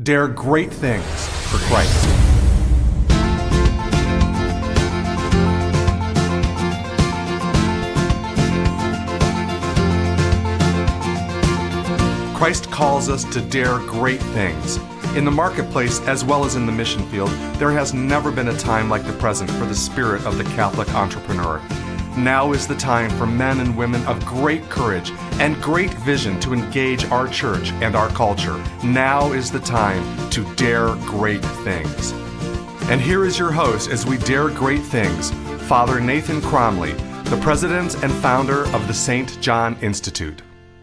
Dare great things for Christ. Christ calls us to dare great things. In the marketplace, as well as in the mission field, there has never been a time like the present for the spirit of the Catholic entrepreneur. Now is the time for men and women of great courage and great vision to engage our church and our culture. Now is the time to dare great things. And here is your host as we dare great things, Father Nathan Cromley, the president and founder of the St. John Institute.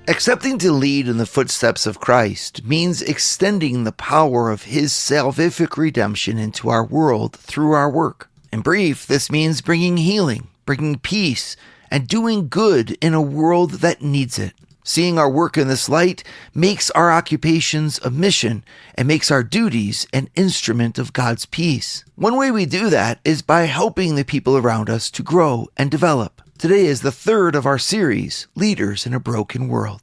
Accepting to lead in the footsteps of Christ means extending the power of His salvific redemption into our world through our work. In brief, this means bringing healing, bringing peace, and doing good in a world that needs it. Seeing our work in this light makes our occupations a mission and makes our duties an instrument of God's peace. One way we do that is by helping the people around us to grow and develop. Today is the third of our series, Leaders in a Broken World.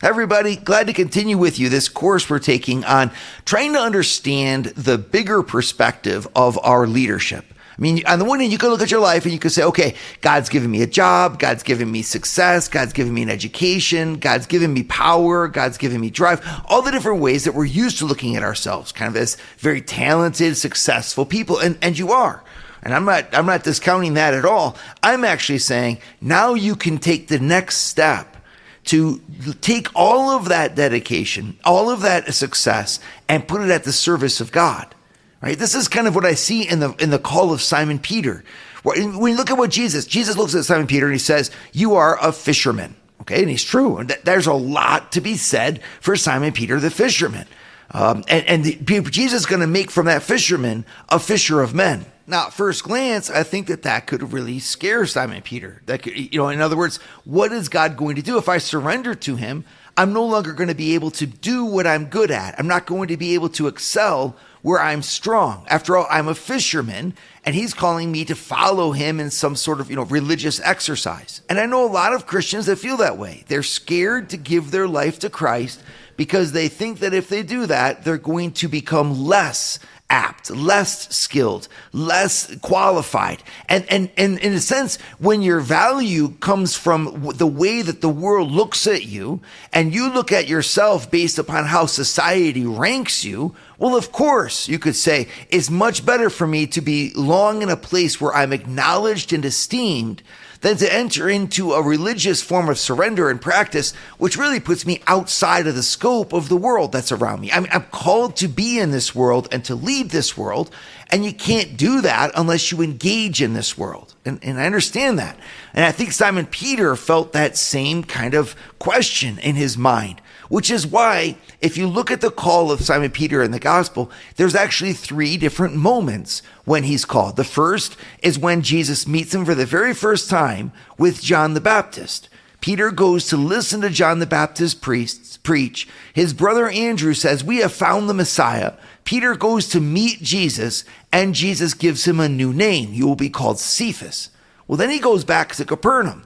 Hi everybody, glad to continue with you this course we're taking on trying to understand the bigger perspective of our leadership. I mean, on the one hand, you can look at your life and you can say, okay, God's given me a job, God's given me success, God's given me an education, God's given me power, God's given me drive, all the different ways that we're used to looking at ourselves, kind of as very talented, successful people, and you are. And I'm not discounting that at all. I'm actually saying now you can take the next step to take all of that dedication, all of that success, and put it at the service of God. Right? This is kind of what I see in the call of Simon Peter. When you look at what Jesus looks at Simon Peter and he says, "You are a fisherman." Okay, and he's true. And there's a lot to be said for Simon Peter, the fisherman. Jesus is going to make from that fisherman a fisher of men. Now, at first glance, I think that could really scare Simon Peter. That could, in other words, what is God going to do? If I surrender to Him, I'm no longer going to be able to do what I'm good at. I'm not going to be able to excel where I'm strong. After all, I'm a fisherman, and He's calling me to follow Him in some sort of, religious exercise. And I know a lot of Christians that feel that way. They're scared to give their life to Christ because they think that if they do that, they're going to become less apt, less skilled, less qualified. And in a sense, when your value comes from the way that the world looks at you, and you look at yourself based upon how society ranks you, well, of course, you could say, it's much better for me to belong in a place where I'm acknowledged and esteemed than to enter into a religious form of surrender and practice, which really puts me outside of the scope of the world that's around me. I'm called to be in this world and to lead this world, and you can't do that unless you engage in this world. And I understand that. And I think Simon Peter felt that same kind of question in his mind, which is why, if you look at the call of Simon Peter in the gospel, there's actually 3 different moments when he's called. The first is when Jesus meets him for the very first time with John the Baptist. Peter goes to listen to John the Baptist preach. His brother Andrew says, "We have found the Messiah." Peter goes to meet Jesus, and Jesus gives him a new name. "You will be called Cephas." Well, then he goes back to Capernaum.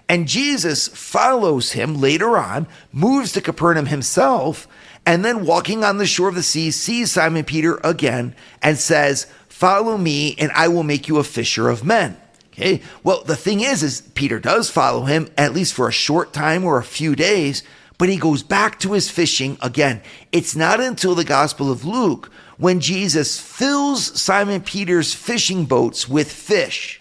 And Jesus follows him later on, moves to Capernaum himself, and then walking on the shore of the sea, sees Simon Peter again and says, "Follow me and I will make you a fisher of men." Okay. Well, the thing is Peter does follow him, at least for a short time or a few days, but he goes back to his fishing again. It's not until the Gospel of Luke when Jesus fills Simon Peter's fishing boats with fish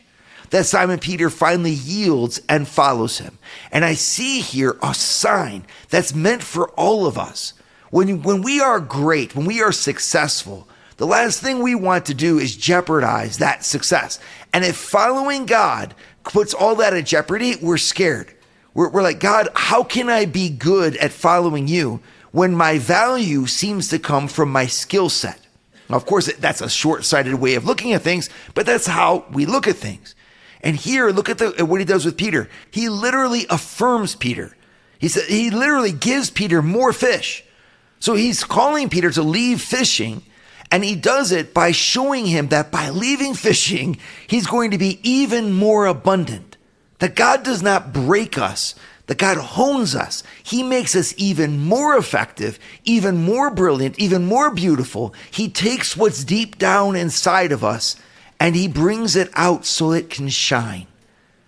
that Simon Peter finally yields and follows him. And I see here a sign that's meant for all of us. When we are great, when we are successful, the last thing we want to do is jeopardize that success. And if following God puts all that at jeopardy, we're scared. We're like, "God, how can I be good at following you when my value seems to come from my skill set?" Now, of course, that's a short-sighted way of looking at things, but that's how we look at things. And here, look at what he does with Peter. He literally affirms Peter. He literally gives Peter more fish. So he's calling Peter to leave fishing, and he does it by showing him that by leaving fishing, he's going to be even more abundant. That God does not break us that God hones us. He makes us even more effective, even more brilliant, even more beautiful. He takes what's deep down inside of us and he brings it out so it can shine.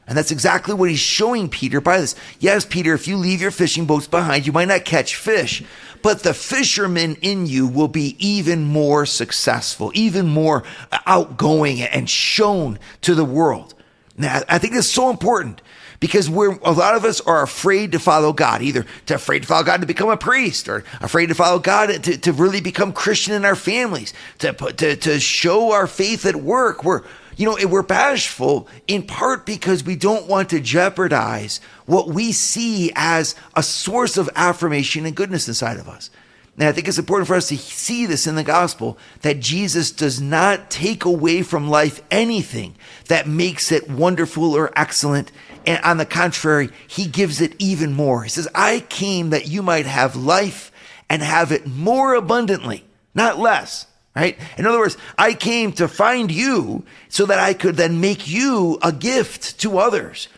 And that's exactly what he's showing Peter by this. Yes, Peter, if you leave your fishing boats behind, you might not catch fish, but the fisherman in you will be even more successful, even more outgoing and shown to the world. Now, I think it's so important because a lot of us are afraid to follow God, either afraid to follow God to become a priest or afraid to follow God to really become Christian in our families, to show our faith at work. We're bashful in part because we don't want to jeopardize what we see as a source of affirmation and goodness inside of us. And I think it's important for us to see this in the gospel, that Jesus does not take away from life anything that makes it wonderful or excellent. And on the contrary, he gives it even more. He says, I came that you might have life and have it more abundantly, not less. Right? In other words, I came to find you so that I could then make you a gift to others.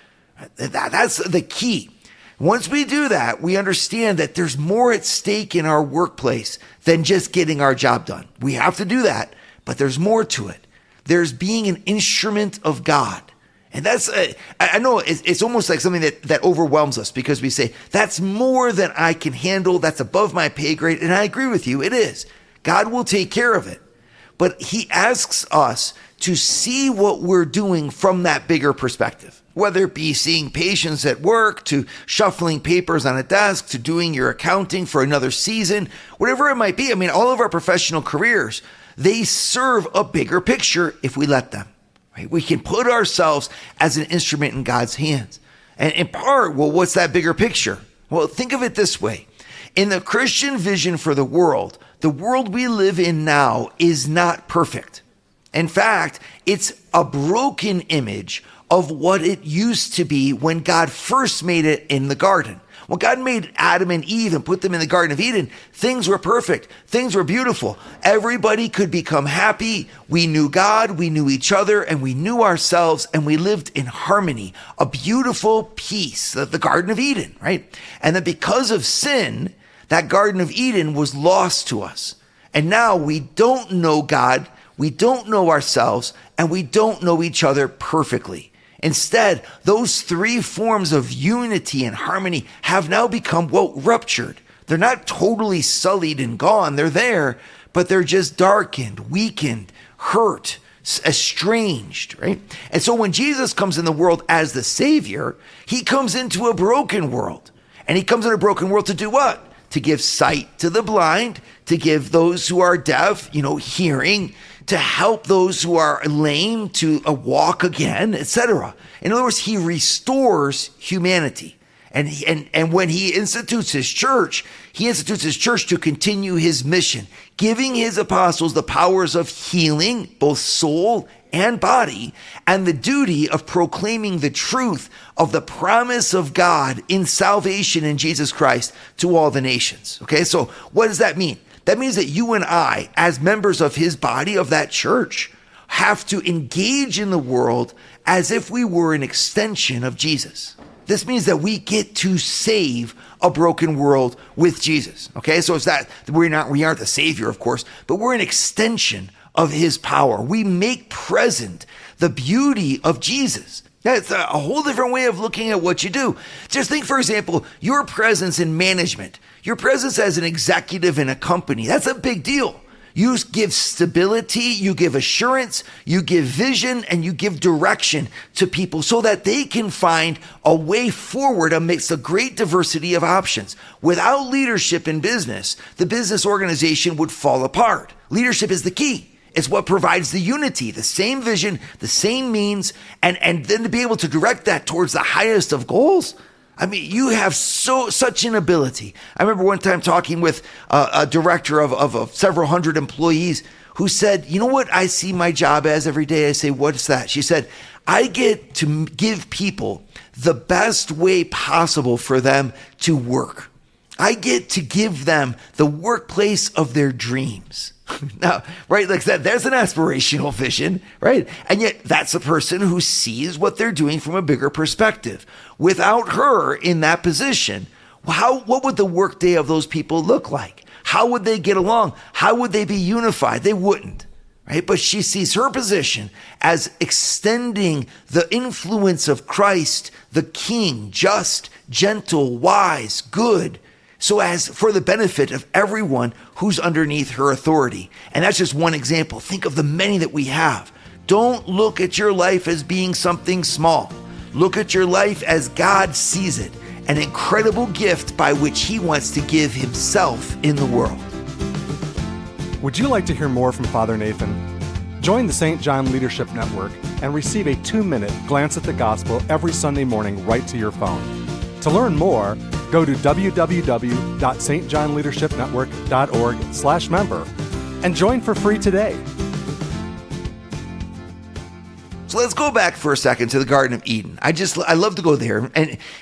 That's the key. Once we do that, we understand that there's more at stake in our workplace than just getting our job done. We have to do that, but there's more to it. There's being an instrument of God. And that's, I know it's almost like something that overwhelms us because we say, that's more than I can handle. That's above my pay grade. And I agree with you. It is. God will take care of it. But he asks us to see what we're doing from that bigger perspective, whether it be seeing patients at work, to shuffling papers on a desk, to doing your accounting for another season, whatever it might be. I mean, all of our professional careers, they serve a bigger picture if we let them. Right? We can put ourselves as an instrument in God's hands. And in part, well, what's that bigger picture? Well, think of it this way. In the Christian vision for the world we live in now is not perfect. In fact, it's a broken image of what it used to be when God first made it in the garden. When God made Adam and Eve and put them in the Garden of Eden, things were perfect. Things were beautiful. Everybody could become happy. We knew God, we knew each other, and we knew ourselves, and we lived in harmony. A beautiful peace, the Garden of Eden, right? And then because of sin, that Garden of Eden was lost to us. And now we don't know God, we don't know ourselves, and we don't know each other perfectly. Instead, those three forms of unity and harmony have now become, ruptured. They're not totally sullied and gone. They're there, but they're just darkened, weakened, hurt, estranged, right? And so when Jesus comes in the world as the Savior, he comes into a broken world. And he comes in a broken world to do what? To give sight to the blind, to give those who are deaf, hearing, to help those who are lame to walk again, etc. In other words, he restores humanity. And when he institutes his church to continue his mission, giving his apostles the powers of healing, both soul and body, and the duty of proclaiming the truth of the promise of God in salvation in Jesus Christ to all the nations. Okay, so what does that mean? That means that you and I, as members of his body, of that church, have to engage in the world as if we were an extension of Jesus. This means that we get to save a broken world with Jesus. Okay, so it's that we aren't the Savior, of course, but we're an extension of his power. We make present the beauty of Jesus. That's a whole different way of looking at what you do. Just think, for example, your presence in management, your presence as an executive in a company. That's a big deal. You give stability, you give assurance, you give vision, and you give direction to people so that they can find a way forward amidst a great diversity of options. Without leadership in business, the business organization would fall apart. Leadership is the key. It's what provides the unity, the same vision, the same means, and then to be able to direct that towards the highest of goals. I mean, you have such an ability. I remember one time talking with a director of several hundred employees who said, you know what I see my job as every day? I say, what's that? She said, I get to give people the best way possible for them to work. I get to give them the workplace of their dreams. Now, right, like that, there's an aspirational vision, right? And yet that's a person who sees what they're doing from a bigger perspective. Without her in that position, what would the workday of those people look like? How would they get along? How would they be unified? They wouldn't, right? But she sees her position as extending the influence of Christ, the King, just, gentle, wise, good, so as for the benefit of everyone who's underneath her authority. And that's just one example. Think of the many that we have. Don't look at your life as being something small. Look at your life as God sees it, an incredible gift by which he wants to give himself in the world. Would you like to hear more from Father Nathan? Join the St. John Leadership Network and receive a 2-minute glance at the gospel every Sunday morning right to your phone. To learn more, go to www.stjohnleadershipnetwork.org/member and join for free today. So let's go back for a second to the Garden of Eden. I love to go there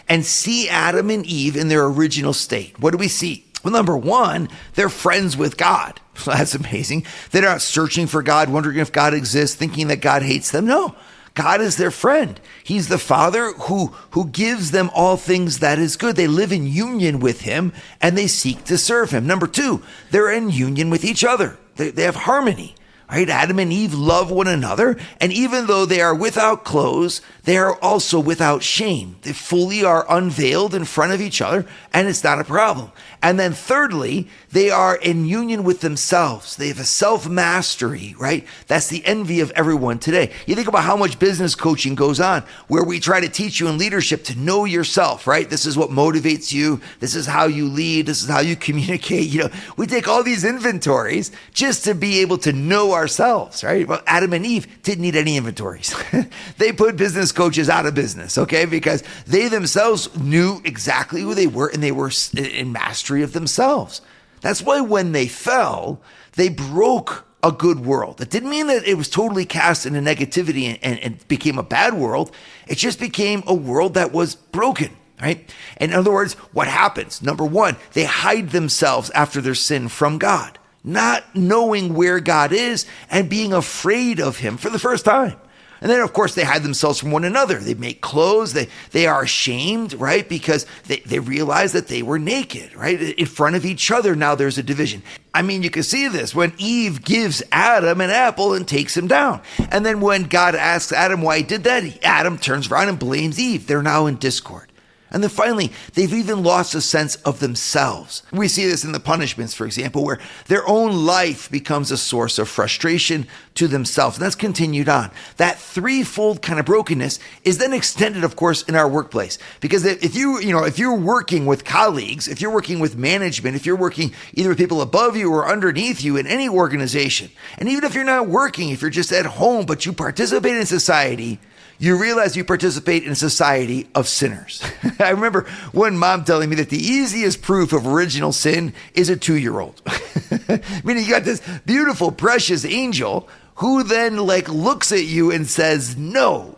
and see Adam and Eve in their original state. What do we see? Well, number one, they're friends with God. That's amazing. They're not searching for God, wondering if God exists, thinking that God hates them. No, God is their friend. He's the Father who gives them all things that is good. They live in union with him and they seek to serve him. Number two, they're in union with each other. They have harmony. Right? Adam and Eve love one another, and even though they are without clothes, they are also without shame. They fully are unveiled in front of each other, and it's not a problem. And then thirdly, they are in union with themselves. They have a self-mastery, right? That's the envy of everyone today. You think about how much business coaching goes on, where we try to teach you in leadership to know yourself, right? This is what motivates you. This is how you lead. This is how you communicate. We take all these inventories just to be able to know ourselves, right? Well, Adam and Eve didn't need any inventories. They put business coaches out of business, okay? Because they themselves knew exactly who they were and they were in mastery of themselves. That's why when they fell, they broke a good world. It didn't mean that it was totally cast into negativity and became a bad world. It just became a world that was broken, right? In other words, what happens? Number one, they hide themselves after their sin from God, not knowing where God is and being afraid of him for the first time. And then, of course, they hide themselves from one another. They make clothes. They are ashamed, right? Because they realize that they were naked, right? In front of each other, now there's a division. I mean, you can see this when Eve gives Adam an apple and takes him down. And then when God asks Adam why he did that, Adam turns around and blames Eve. They're now in discord. And then finally, they've even lost a sense of themselves. We see this in the punishments, for example, where their own life becomes a source of frustration to themselves. And that's continued on. That threefold kind of brokenness is then extended, of course, in our workplace. Because if you're working with colleagues, if you're working with management, if you're working either with people above you or underneath you in any organization, and even if you're not working, if you're just at home, but you participate in society, you realize you participate in a society of sinners. I remember one mom telling me that the easiest proof of original sin is a 2-year-old. Meaning you got this beautiful, precious angel who then looks at you and says no,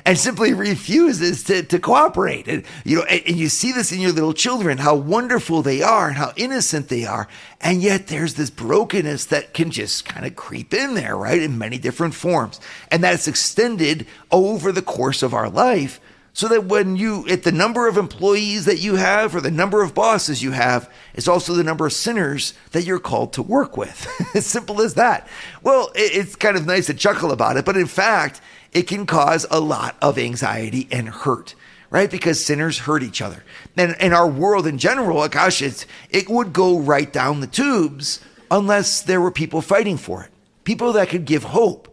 and simply refuses to cooperate. And you see this in your little children, how wonderful they are and how innocent they are. And yet there's this brokenness that can just kind of creep in there, right? In many different forms. And that's extended over the course of our life. So that when at the number of employees that you have or the number of bosses you have, it's also the number of sinners that you're called to work with. As simple as that. Well, it's kind of nice to chuckle about it, but in fact, it can cause a lot of anxiety and hurt, right? Because sinners hurt each other. And in our world in general, it would go right down the tubes unless there were people fighting for it. People that could give hope.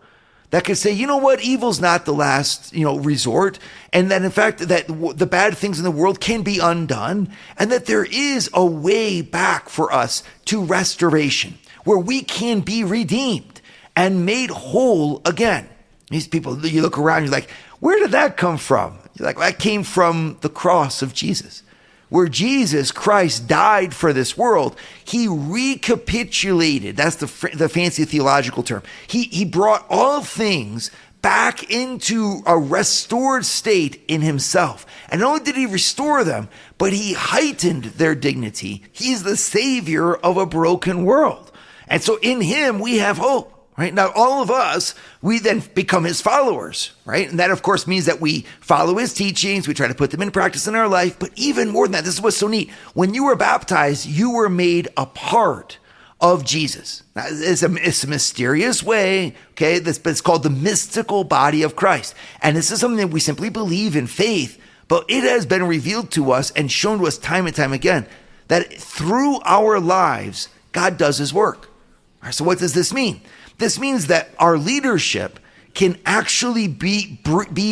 That could say, you know what, evil's not the last, resort, and that in fact that the bad things in the world can be undone, and that there is a way back for us to restoration, where we can be redeemed and made whole again. These people, you look around, you're like, where did that come from? You're like, that came from the cross of Jesus. Where Jesus Christ died for this world, he recapitulated, that's the fancy theological term. He brought all things back into a restored state in himself. And not only did he restore them, but he heightened their dignity. He's the savior of a broken world. And so in him, we have hope. Right? Now, all of us, we then become his followers, right? And that, of course, means that we follow his teachings. We try to put them in practice in our life. But even more than that, this is what's so neat. When you were baptized, you were made a part of Jesus. Now, it's a mysterious way, okay? But it's called the mystical body of Christ. And this is something that we simply believe in faith, but it has been revealed to us and shown to us time and time again that through our lives, God does his work. All right, so what does this mean? This means that our leadership can actually be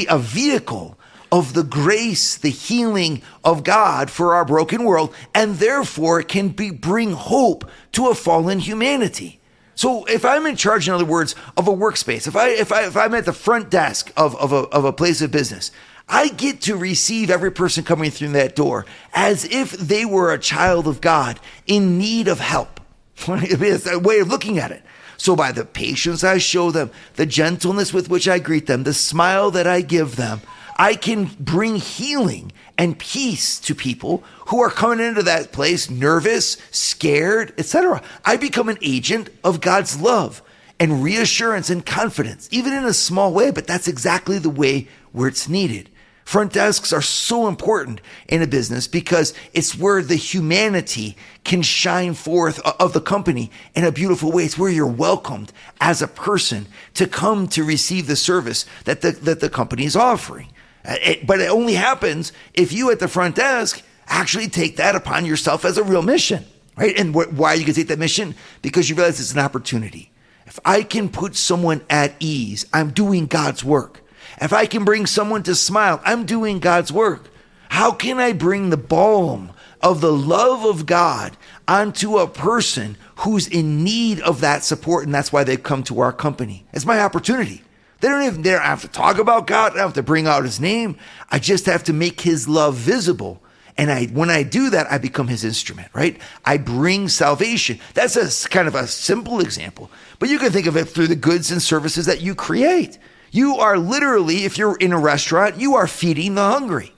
a vehicle of the grace, the healing of God for our broken world, and therefore can bring hope to a fallen humanity. So if I'm in charge, in other words, of a workspace, if I'm at the front desk of a place of business, I get to receive every person coming through that door as if they were a child of God in need of help. It's a way of looking at it. So by the patience I show them, the gentleness with which I greet them, the smile that I give them, I can bring healing and peace to people who are coming into that place nervous, scared, etc. I become an agent of God's love and reassurance and confidence, even in a small way, but that's exactly the way where it's needed. Front desks are so important in a business because it's where the humanity can shine forth of the company in a beautiful way. It's where you're welcomed as a person to come to receive the service that the company is offering. But it only happens if you at the front desk actually take that upon yourself as a real mission, right? And why you can take that mission? Because you realize it's an opportunity. If I can put someone at ease, I'm doing God's work. If I can bring someone to smile, I'm doing God's work. How can I bring the balm of the love of God onto a person who's in need of that support? And that's why they've come to our company. It's my opportunity. They don't have to talk about God. I don't have to bring out his name. I just have to make his love visible. And when I do that, I become his instrument, right? I bring salvation. That's a kind of a simple example, but you can think of it through the goods and services that you create. You are literally, if you're in a restaurant, you are feeding the hungry.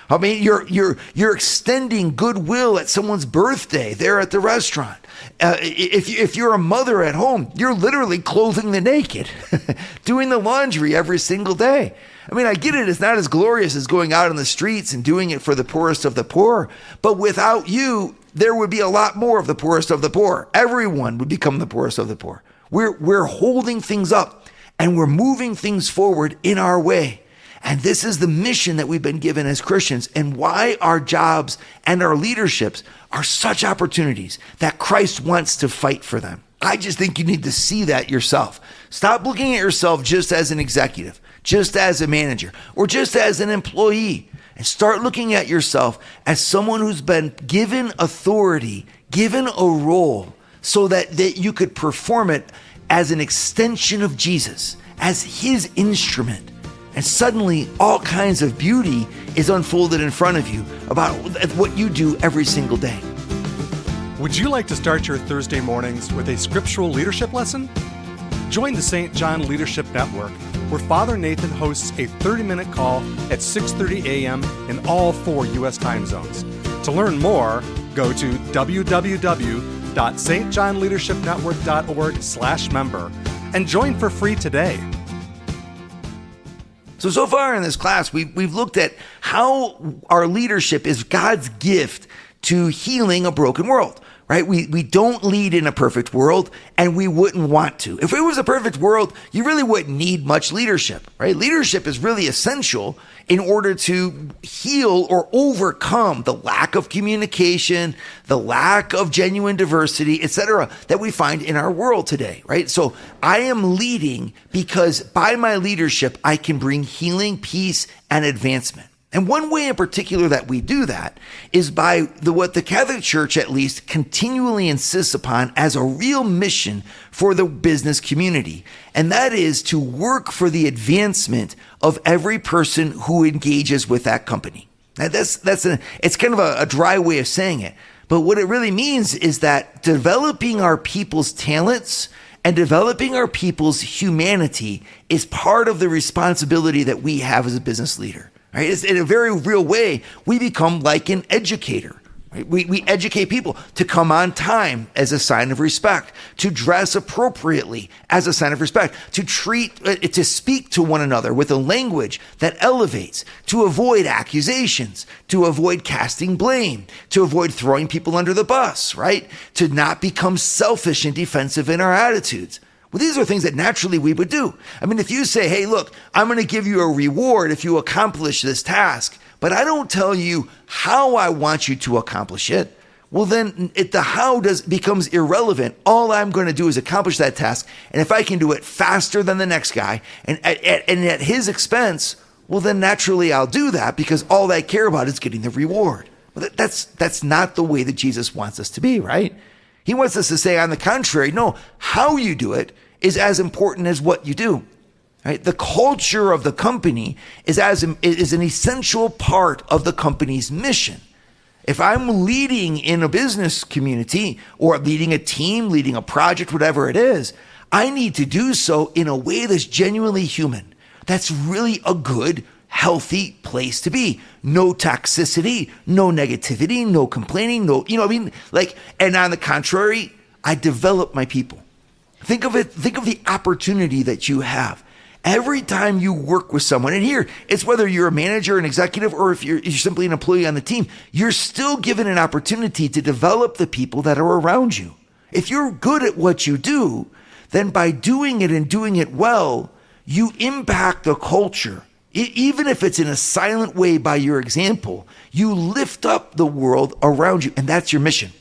I mean, you're extending goodwill at someone's birthday there at the restaurant. If you're a mother at home, you're literally clothing the naked, doing the laundry every single day. I mean, I get it. It's not as glorious as going out on the streets and doing it for the poorest of the poor. But without you, there would be a lot more of the poorest of the poor. Everyone would become the poorest of the poor. We're holding things up. And we're moving things forward in our way. And this is the mission that we've been given as Christians and why our jobs and our leaderships are such opportunities that Christ wants to fight for them. I just think you need to see that yourself. Stop looking at yourself just as an executive, just as a manager, or just as an employee. And start looking at yourself as someone who's been given authority, given a role so that you could perform it as an extension of Jesus, as his instrument. And suddenly all kinds of beauty is unfolded in front of you about what you do every single day. Would you like to start your Thursday mornings with a scriptural leadership lesson? Join the St. John Leadership Network, where Father Nathan hosts a 30-minute call at 6:30 a.m. in all 4 U.S. time zones. To learn more, go to www.stjohnleadershipnetwork.org/member and join for free today. So far in this class, we've looked at how our leadership is God's gift to healing a broken world, right? We don't lead in a perfect world, and we wouldn't want to. If it was a perfect world, you really wouldn't need much leadership, right? Leadership is really essential in order to heal or overcome the lack of communication, the lack of genuine diversity, etc., that we find in our world today, right? So I am leading because by my leadership, I can bring healing, peace, and advancement. And one way in particular that we do that is by what the Catholic Church at least continually insists upon as a real mission for the business community. And that is to work for the advancement of every person who engages with that company. Now it's kind of a dry way of saying it. But what it really means is that developing our people's talents And developing our people's humanity is part of the responsibility that we have as a business leader. Right? It's, in a very real way, we become like an educator. Right? We educate people to come on time as a sign of respect, to dress appropriately as a sign of respect, to speak to one another with a language that elevates, to avoid accusations, to avoid casting blame, to avoid throwing people under the bus, right? To not become selfish and defensive in our attitudes. Well, these are things that naturally we would do. I mean, if you say, hey, look, I'm going to give you a reward if you accomplish this task, but I don't tell you how I want you to accomplish it, well, then the how becomes irrelevant. All I'm going to do is accomplish that task. And if I can do it faster than the next guy and at his expense, well, then naturally I'll do that because all I care about is getting the reward. Well, that's not the way that Jesus wants us to be, right? He wants us to say, on the contrary, no, how you do it is as important as what you do. Right? The culture of the company is an essential part of the company's mission. If I'm leading in a business community or leading a team, leading a project, whatever it is, I need to do so in a way that's genuinely human. That's really a good, healthy place to be. No toxicity, no negativity, no complaining, and on the contrary, I develop my people. Think of the opportunity that you have. Every time you work with someone, and here, it's whether you're a manager, an executive, or if you're simply an employee on the team, you're still given an opportunity to develop the people that are around you. If you're good at what you do, then by doing it and doing it well, you impact the culture. Even if it's in a silent way by your example, you lift up the world around you, and that's your mission.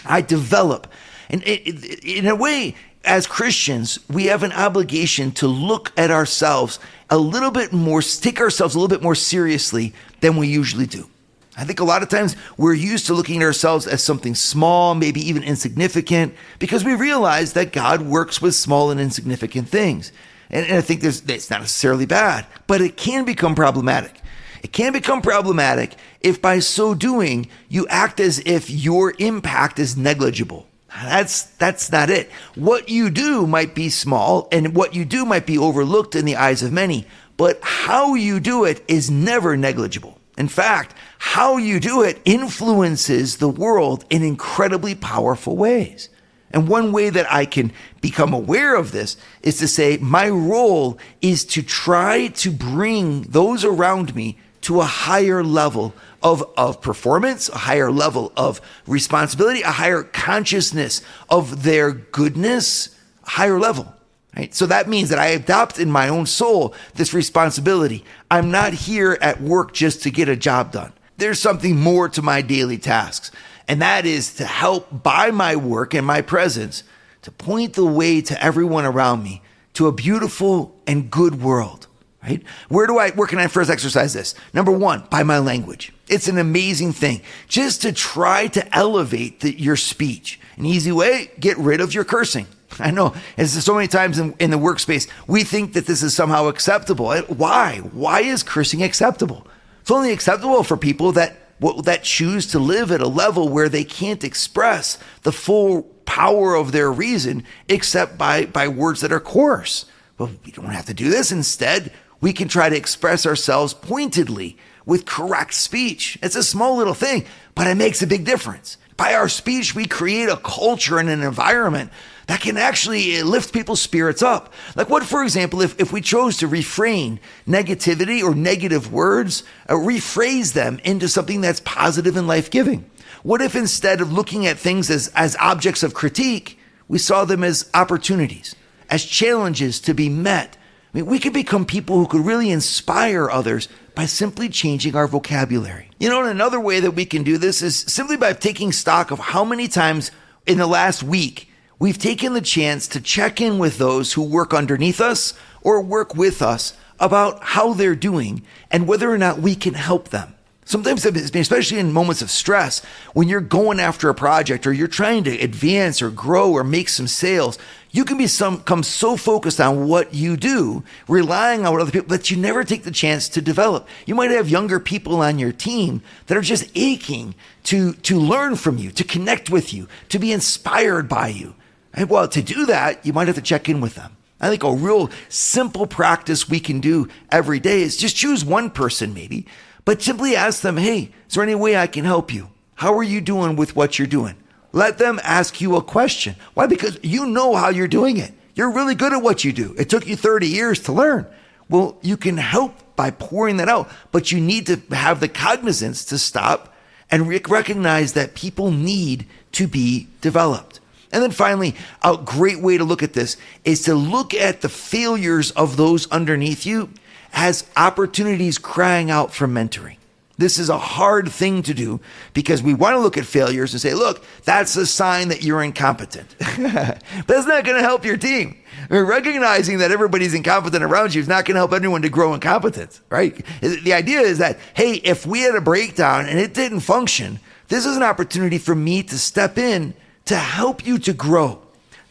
I develop. And in a way, as Christians, we have an obligation to look at ourselves a little bit more, take ourselves a little bit more seriously than we usually do. I think a lot of times we're used to looking at ourselves as something small, maybe even insignificant, because we realize that God works with small and insignificant things. And I think it's not necessarily bad, but it can become problematic. It can become problematic if by so doing, you act as if your impact is negligible. That's not it. What you do might be small and what you do might be overlooked in the eyes of many, but how you do it is never negligible. In fact, how you do it influences the world in incredibly powerful ways. And one way that I can become aware of this is to say my role is to try to bring those around me to a higher level of performance, a higher level of responsibility, a higher consciousness of their goodness, a higher level. Right? So that means that I adopt in my own soul this responsibility. I'm not here at work just to get a job done. There's something more to my daily tasks. And that is to help by my work and my presence to point the way to everyone around me to a beautiful and good world. Right? Where can I first exercise this? Number one, by my language. It's an amazing thing. Just to try to elevate your speech. An easy way, get rid of your cursing. I know, as so many times in the workspace, we think that this is somehow acceptable. Why? Why is cursing acceptable? It's only acceptable for people that choose to live at a level where they can't express the full power of their reason except by words that are coarse. Well, we don't have to do this. Instead, we can try to express ourselves pointedly with correct speech. It's a small little thing, but it makes a big difference. By our speech, we create a culture and an environment that can actually lift people's spirits up. Like what, for example, if we chose to refrain negativity or negative words, rephrase them into something that's positive and life-giving? What if instead of looking at things as objects of critique, we saw them as opportunities, as challenges to be met? I mean, we could become people who could really inspire others by simply changing our vocabulary. You know, and another way that we can do this is simply by taking stock of how many times in the last week we've taken the chance to check in with those who work underneath us or work with us about how they're doing and whether or not we can help them. Sometimes, especially in moments of stress, when you're going after a project or you're trying to advance or grow or make some sales, you can become so focused on what you do, relying on what other people, that you never take the chance to develop. You might have younger people on your team that are just aching to learn from you, to connect with you, to be inspired by you. And well, to do that, you might have to check in with them. I think a real simple practice we can do every day is just choose one person maybe, but simply ask them, hey, is there any way I can help you? How are you doing with what you're doing? Let them ask you a question. Why? Because you know how you're doing it. You're really good at what you do. It took you 30 years to learn. Well, you can help by pouring that out, but you need to have the cognizance to stop and recognize that people need to be developed. And then finally, a great way to look at this is to look at the failures of those underneath you as opportunities crying out for mentoring. This is a hard thing to do because we want to look at failures and say, look, that's a sign that you're incompetent. But that's not going to help your team. Recognizing that everybody's incompetent around you is not going to help anyone to grow in competence, right? The idea is that, hey, if we had a breakdown and it didn't function, this is an opportunity for me to step in to help you to grow,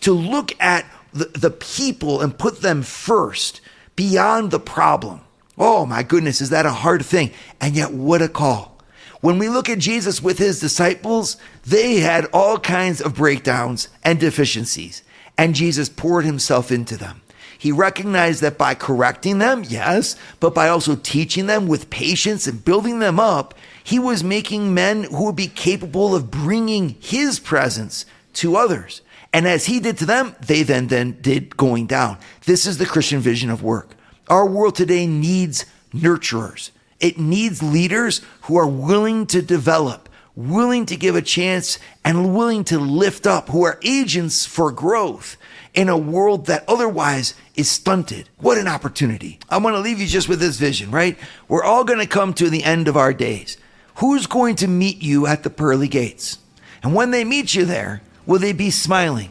to look at the people and put them first beyond the problem. Oh my goodness, is that a hard thing? And yet what a call. When we look at Jesus with his disciples, they had all kinds of breakdowns and deficiencies, and Jesus poured himself into them. He recognized that by correcting them, yes, but by also teaching them with patience and building them up, he was making men who would be capable of bringing his presence to others. And as he did to them, they then did going down. This is the Christian vision of work. Our world today needs nurturers. It needs leaders who are willing to develop, willing to give a chance, and willing to lift up, who are agents for growth in a world that otherwise is stunted. What an opportunity. I want to leave you just with this vision, right? We're all going to come to the end of our days. Who's going to meet you at the pearly gates? And when they meet you there, will they be smiling?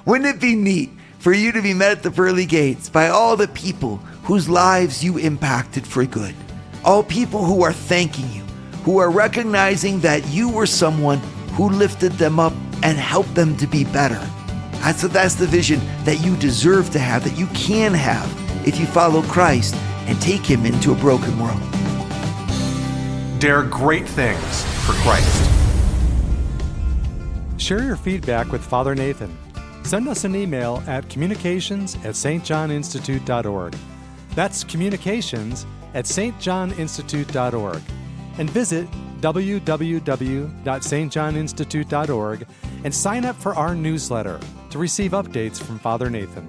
Wouldn't it be neat for you to be met at the pearly gates by all the people whose lives you impacted for good? All people who are thanking you, who are recognizing that you were someone who lifted them up and helped them to be better. That's the vision that you deserve to have, that you can have if you follow Christ and take him into a broken world. Dare great things for Christ. Share your feedback with Father Nathan. Send us an email at communications@stjohninstitute.org. That's communications@stjohninstitute.org. And visit www.stjohninstitute.org and sign up for our newsletter to receive updates from Father Nathan.